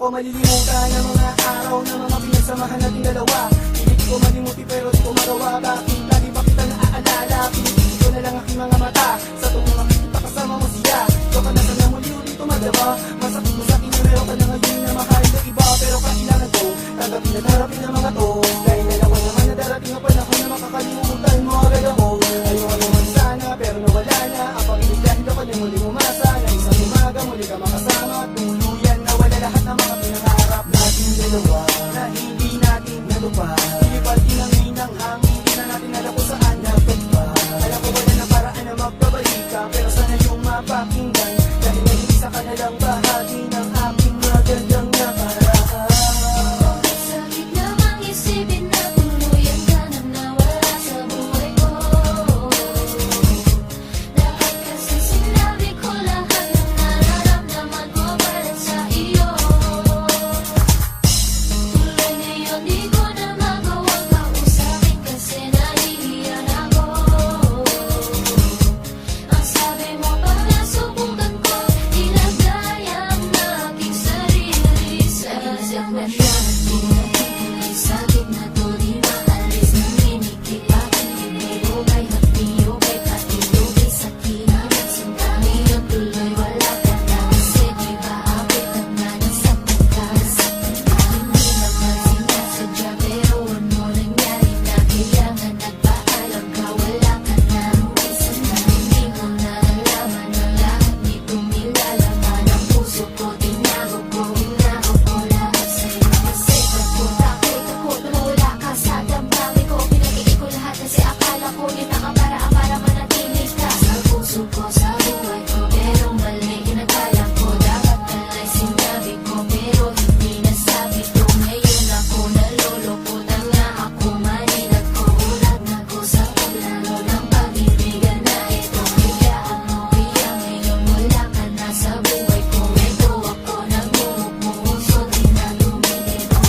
ko malilimutan ang mga araw na mga pinagsamahan nating dalawa. Pilit ko malimuti pero di ko magawa. Bakit lagi pa kita naaalala? Pinipili ko na lang aking mga mata sa tuwing makikita kasama mo siya. Ikaw ka na sana muli ulit tumadaba. Masakit mo sa'kin na meron ka na ngayon na mahal na iba. Pero kailangan ko tanggapin at harapin ang mga to. Dahil alam ko naman na darating ang panahon na makakalimutan mo agad ako. Ayoko naman sana pero nawala na ang pag-ibig dahil ako na muli umasa. Na isang umaga muli ka makasama. Tuluyan na wala lahat ng mga pinangarap natin dalawa na hindi natin natupad. Ilipad inangin ng hangin, hindi na natin alam kung saan natupad. Alam ko wala na paraan na magbabalik ka, pero sana yung mapakinggan. Dahil may isa ka na lang bahagi ng aking magandang nakaraan. Sakit namang isipin na tuluyan ka nang nawala sa buhay ko. Dapat kasi sinabi ko lahat ng nararamdaman ko para sa iyo. Tuloy ngayon di ko na magawang kausapin kasi nahihiyan ako. Ang sabi mo pa na subukan ko, ilagay ang aking sarili sa sitwasyon. Sakit na to di maalis ng minikip aking bibig. Kay hapiyugay patulugay sa kinabit sinta. Ngayon tuloy wala ka na kasi di ba abit ang nanasaktan ka. Hindi naman sinasadya pero ano nangyari na kailangan nagpaalam ka. Wala ka na minsan na hindi mo nalalaman ang lahat nitong nilalaman ang puso ko. Tinago ko lahat sa'yo kasi takot na wala ka sa damdamin ko. Pinag-iig ko lahat kasi akala ko yun ang paraan para manatili ka sa puso ko, sa buhay ko. Pero mali inakala ko, dapat pala'y sinabi ko pero hindi nasabi ko. Ngayon ako naluloko na nga ako, maninag ko. Ulat na ko sa ulalo ng pag-ibigan na ito. Biglaan mo kaya ngayon wala ka na sa buhay ko. Ito ako nagmumukmuso, di na lumilito.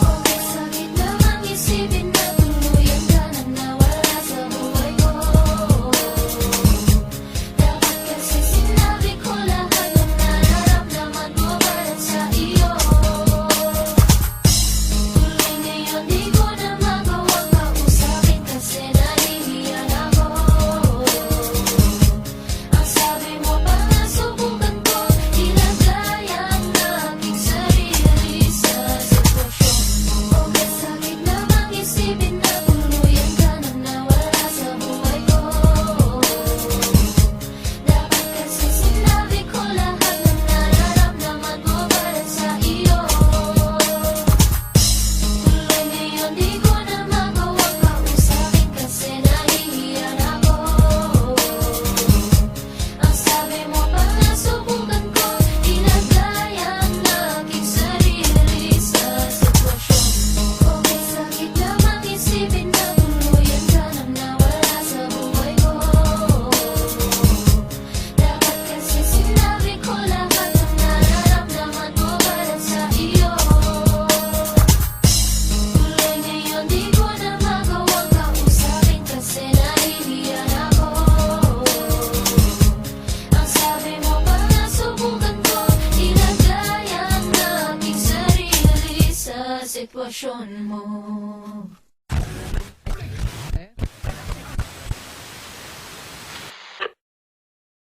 Okay, sakit namang isipin na tuluyan ka nang nawala sa buhay ko. Dapat kasi sinabi ko lahat ng nararamdaman ko para sa iyo. Tuloy ngayon di ko na magawang kausapin kasi nahihiyan ako. Ang sabi mo pa nga subukan ko, ilagay ang aking sarili sa sitwasyon mo. Okay, sakit namang isipin na tuluyan ka nang nawala sa buhay ko. Dapat kasi sinabi ko lahat ng nararamdaman ko para sa iyo. Tuloy ngayon di ko na magawang kausapin kasi nahihiyan ako. Ang sabi mo pa nga subukan ko, ilagay ang aking sarili sa sitwasyon mo. Okay, sakit namang isipin na tuluyan ka nang nawala sa buhay ko. Dapat kasi sinabi ko lahat ng nararamdaman ko para sa iyo. Tuloy ngayon di ko na magawang kausapin kasi nahihiyan ako. Ang sabi mo pa nga subukan ko, ilagay ang aking sarili sa sitwasyon mo.